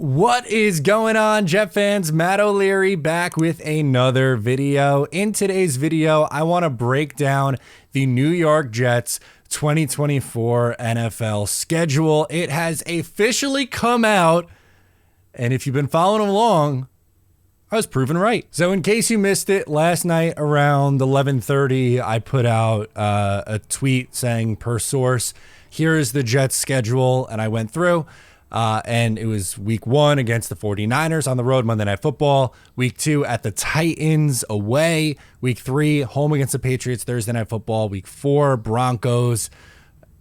What is going on, Jet fans? Matt O'Leary back with another video. In today's video, I want to break down the New York Jets 2024 NFL schedule. It has officially come out, and if you've been following along, I was proven right. So in case you missed it, last night around 11:30, I put out a tweet saying, per source, here is the Jets schedule, and I went through. And it was week 1 against the 49ers on the road, Monday Night Football. Week 2 at the Titans away. Week 3, home against the Patriots, Thursday Night Football. Week 4, Broncos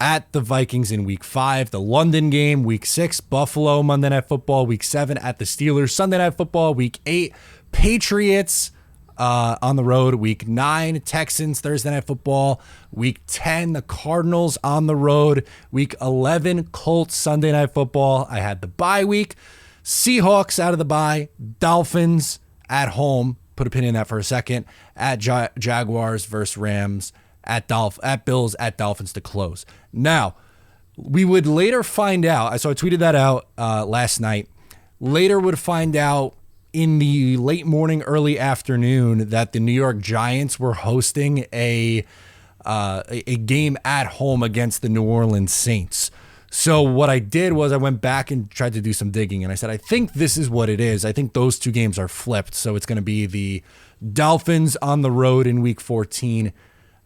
at the Vikings in week 5. The London game, week 6, Buffalo, Monday Night Football. Week 7 at the Steelers, Sunday Night Football. Week 8, Patriots on the road. Week 9, Texans, Thursday Night Football. Week 10, the Cardinals on the road. Week 11, Colts, Sunday Night Football. I had the bye week. Seahawks out of the bye. Dolphins at home. Put a pin in that for a second. At Jaguars versus Rams. At Bills, at Dolphins to close. Now, we would later find out. So I tweeted that out last night. Later would find out in the late morning, early afternoon that the New York Giants were hosting a game at home against the New Orleans Saints. So what I did was I went back and tried to do some digging, and I said, I think this is what it is. I think those two games are flipped. So it's going to be the Dolphins on the road in week 14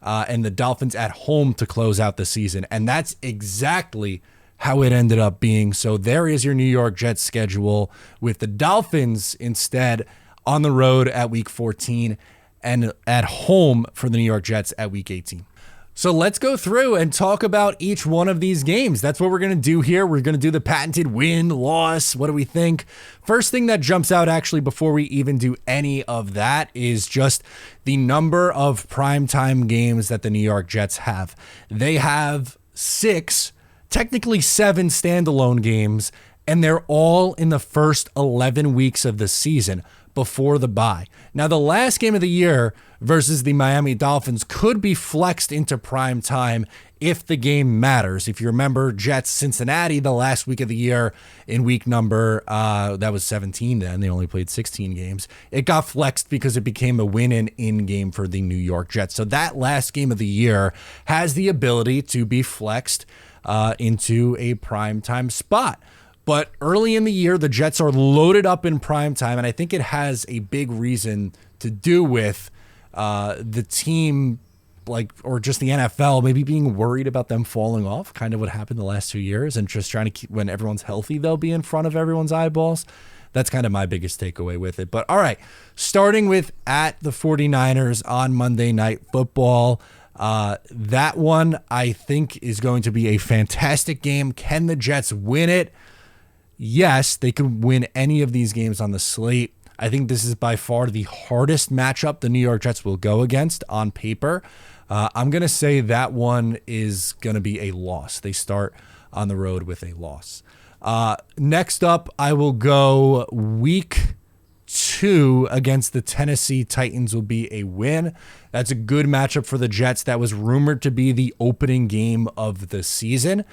and the Dolphins at home to close out the season. And that's exactly how it ended up being. So there is your New York Jets schedule, with the Dolphins instead on the road at week 14 and at home for the New York Jets at week 18. So let's go through and talk about each one of these games. That's what we're going to do here. We're going to do the patented win, loss. What do we think? First thing that jumps out, actually, before we even do any of that, is just the number of primetime games that the New York Jets have. They have 6, technically 7 standalone games, and they're all in the first 11 weeks of the season before the bye. Now, the last game of the year versus the Miami Dolphins could be flexed into prime time if the game matters. If you remember, Jets Cincinnati, the last week of the year in week number, that was 17 then. They only played 16 games. It got flexed because it became a win and in game for the New York Jets. So that last game of the year has the ability to be flexed into a primetime spot. But early in the year, the Jets are loaded up in primetime, and I think it has a big reason to do with the team, or just the NFL, maybe being worried about them falling off, kind of what happened the last 2 years, and just trying to keep, when everyone's healthy, they'll be in front of everyone's eyeballs. That's kind of my biggest takeaway with it. But all right, starting with at the 49ers on Monday Night Football. That one, I think, is going to be a fantastic game. Can the Jets win it? Yes, they could win any of these games on the slate. I think this is by far the hardest matchup the New York Jets will go against on paper. I'm going to say that one is going to be a loss. They start on the road with a loss. Next up, I will go week 2 against the Tennessee Titans will be a win. That's a good matchup for the Jets. That was rumored to be the opening game of the season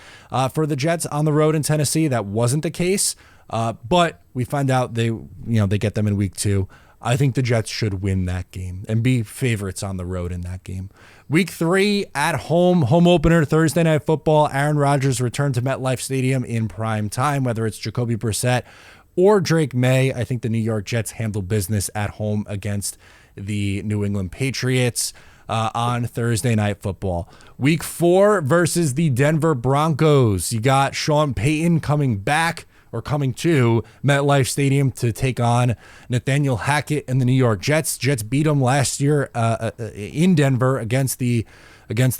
for the Jets on the road in Tennessee. That wasn't the case, but we find out they get them in week 2. I think the Jets should win that game and be favorites on the road in that game. Week 3 at home opener, Thursday Night Football. Aaron Rodgers returned to MetLife Stadium in prime time, whether it's Jacoby Brissett or Drake May. I think the New York Jets handle business at home against the New England Patriots on Thursday Night Football. Week 4 versus the Denver Broncos. You got Sean Payton coming to MetLife Stadium to take on Nathaniel Hackett and the New York Jets. Jets beat them last year in Denver against the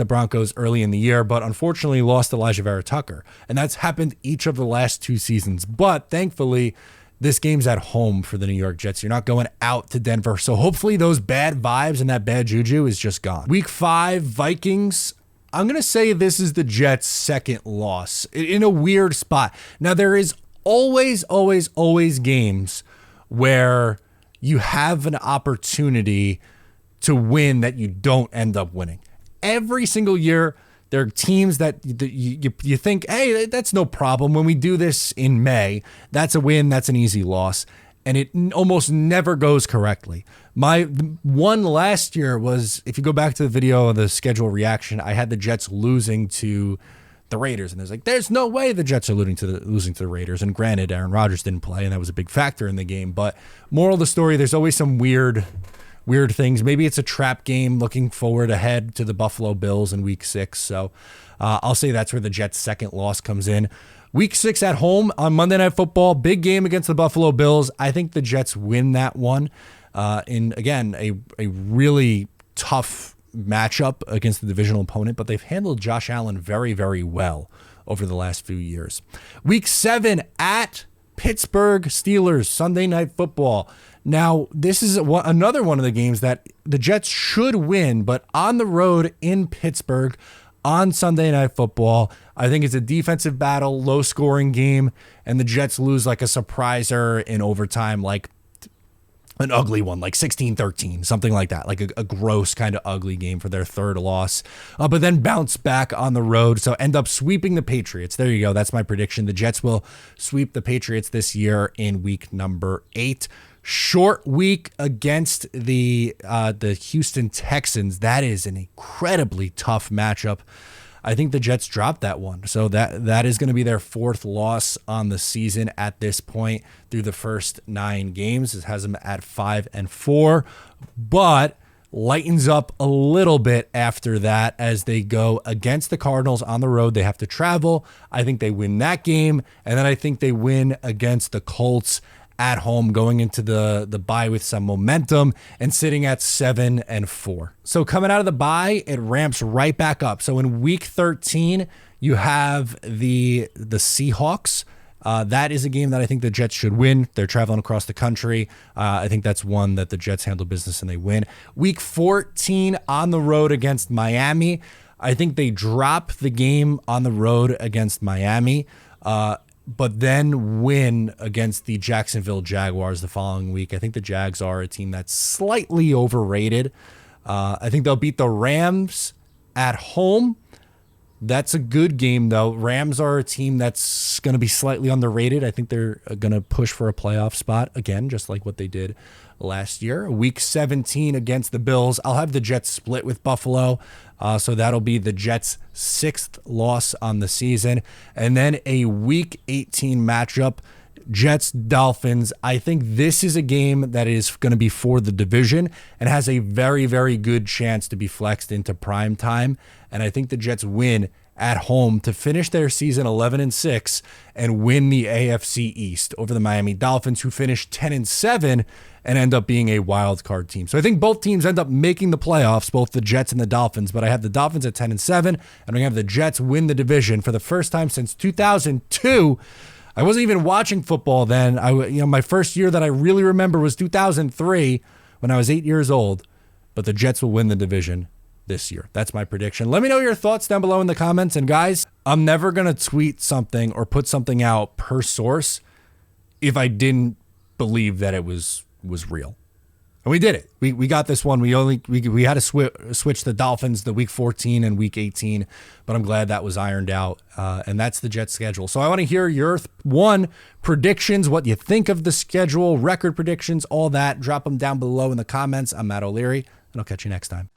Broncos early in the year, but unfortunately lost Elijah Vera Tucker. And that's happened each of the last 2 seasons. But thankfully, this game's at home for the New York Jets. You're not going out to Denver. So hopefully those bad vibes and that bad juju is just gone. Week 5, Vikings. I'm going to say this is the Jets' second loss in a weird spot. Now, there is always games where you have an opportunity to win that you don't end up winning. Every single year, There are teams that you think, hey, that's no problem. When we do this in May, that's a win, that's an easy loss. And it almost never goes correctly. My one last year was, if you go back to the video of the schedule reaction, I had the Jets losing to the Raiders, and there's no way the Jets are losing to the Raiders. And granted, Aaron Rodgers didn't play, and that was a big factor in the game. But moral of the story, there's always some weird things. Maybe it's a trap game looking forward ahead to the Buffalo Bills in Week 6. So I'll say that's where the Jets' second loss comes in. Week 6 at home on Monday Night Football, big game against the Buffalo Bills. I think the Jets win that one. In again, a really tough matchup against the divisional opponent, but they've handled Josh Allen very, very well over the last few years. Week 7 at Pittsburgh Steelers, Sunday Night Football. Now, this is another one of the games that the Jets should win, but on the road in Pittsburgh on Sunday Night Football, I think it's a defensive battle, low-scoring game, and the Jets lose like a surpriser in overtime, like an ugly one, like 16-13, something like that, like a gross kind of ugly game for their third loss, but then bounce back on the road, so end up sweeping the Patriots. There you go. That's my prediction. The Jets will sweep the Patriots this year in week number 8. Short week against the Houston Texans. That is an incredibly tough matchup. I think the Jets dropped that one. So that is going to be their 4th loss on the season at this point through the first 9 games. It has them at 5-4, but lightens up a little bit after that as they go against the Cardinals on the road. They have to travel. I think they win that game, and then I think they win against the Colts at home, going into the bye with some momentum and sitting at 7-4. So coming out of the bye, it ramps right back up. So in week 13, you have the Seahawks. That is a game that I think the Jets should win. They're traveling across the country. I think that's one that the Jets handle business and they win. Week 14 on the road against Miami. I think they drop the game on the road against Miami, but then win against the Jacksonville Jaguars the following week. I think the Jags are a team that's slightly overrated. I think they'll beat the Rams at home. That's a good game, though. Rams are a team that's going to be slightly underrated. I think they're going to push for a playoff spot again, just like what they did last year. Week 17 against the Bills. I'll have the Jets split with Buffalo. So that'll be the Jets' 6th loss on the season. And then a Week 18 matchup, Jets-Dolphins. I think this is a game that is going to be for the division and has a very, very good chance to be flexed into prime time. And I think the Jets win at home to finish their season 11-6 and win the AFC East over the Miami Dolphins, who finished 10-7 and end up being a wild card team. So I think both teams end up making the playoffs, both the Jets and the Dolphins, but I have the Dolphins at 10-7, and I have the Jets win the division for the first time since 2002. I wasn't even watching football then. My first year that I really remember was 2003 when I was 8 years old, but the Jets will win the division this year. That's my prediction. Let me know your thoughts down below in the comments. And guys, I'm never going to tweet something or put something out per source if I didn't believe that it was real. And we did it. We got this one. We had to switch the Dolphins the week 14 and week 18, but I'm glad that was ironed out. And that's the Jets schedule. So I want to hear your predictions, what you think of the schedule, record predictions, all that. Drop them down below in the comments. I'm Matt O'Leary, and I'll catch you next time.